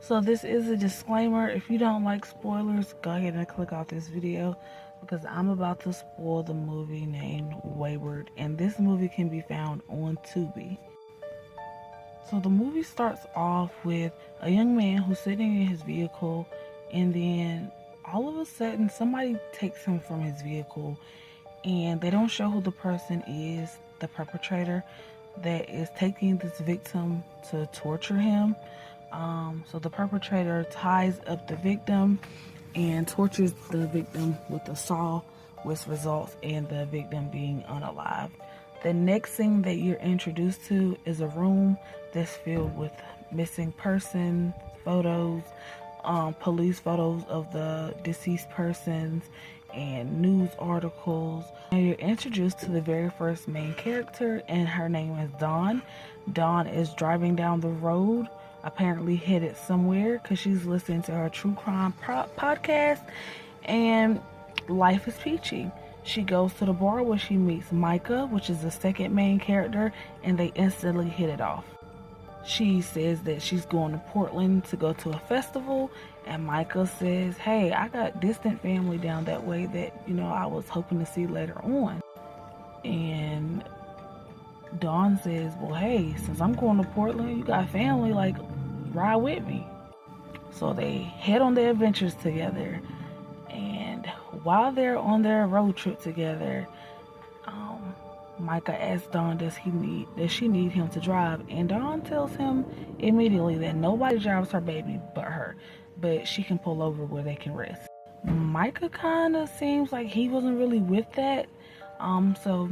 So this is a disclaimer. If you don't like spoilers, go ahead and click off this video because I'm about to spoil the movie named Wayward, and this movie can be found on Tubi. So the movie starts off with a young man who's sitting in his vehicle, and then all of a sudden somebody takes him from his vehicle, and they don't show who the person is, the perpetrator that is taking this victim to torture him. So the perpetrator ties up the victim and tortures the victim with a saw, which results in the victim being unalived. The next thing that you're introduced to is a room that's filled with missing person photos, police photos of the deceased persons, and news articles. And you're introduced to the very first main character, and her name is Dawn. Dawn is driving down the road, apparently headed somewhere because she's listening to her true crime podcast, and life is peachy. She goes to the bar where she meets Micah, which is the second main character, and they instantly hit it off. She says that she's going to Portland to go to a festival, and Micah says, hey, I got distant family down that way that, I was hoping to see later on. And Dawn says, well, hey, since I'm going to Portland, you got family, like, ride with me. So they head on their adventures together, and while they're on their road trip together, Micah asks Dawn, does she need him to drive? And Dawn tells him immediately that nobody drives her baby but her, but she can pull over where they can rest. Micah kind of seems like he wasn't really with that. So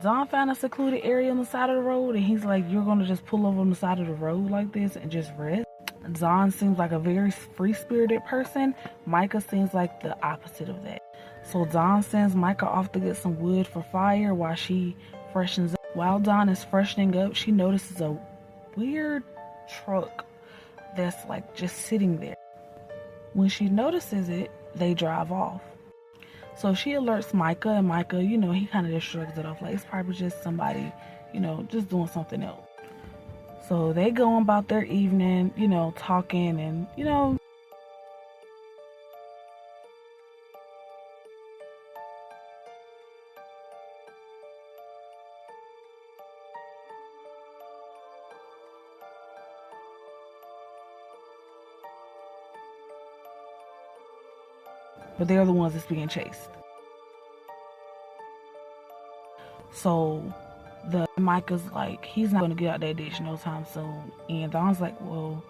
Dawn found a secluded area on the side of the road, and he's like, you're gonna just pull over on the side of the road like this and just rest? Dawn seems like a very free-spirited person. Micah seems like the opposite of that. So Dawn sends Micah off to get some wood for fire while she freshens up. While Dawn is freshening up, she notices a weird truck that's like just sitting there. When she notices it, they drive off. So she alerts Micah, and Micah, he kind of just shrugs it off like it's probably just somebody, just doing something else. So they go on about their evening, talking and, but they're the ones that's being chased. So Micah's like, he's not going to get out that ditch no time soon. And Dawn's like, well,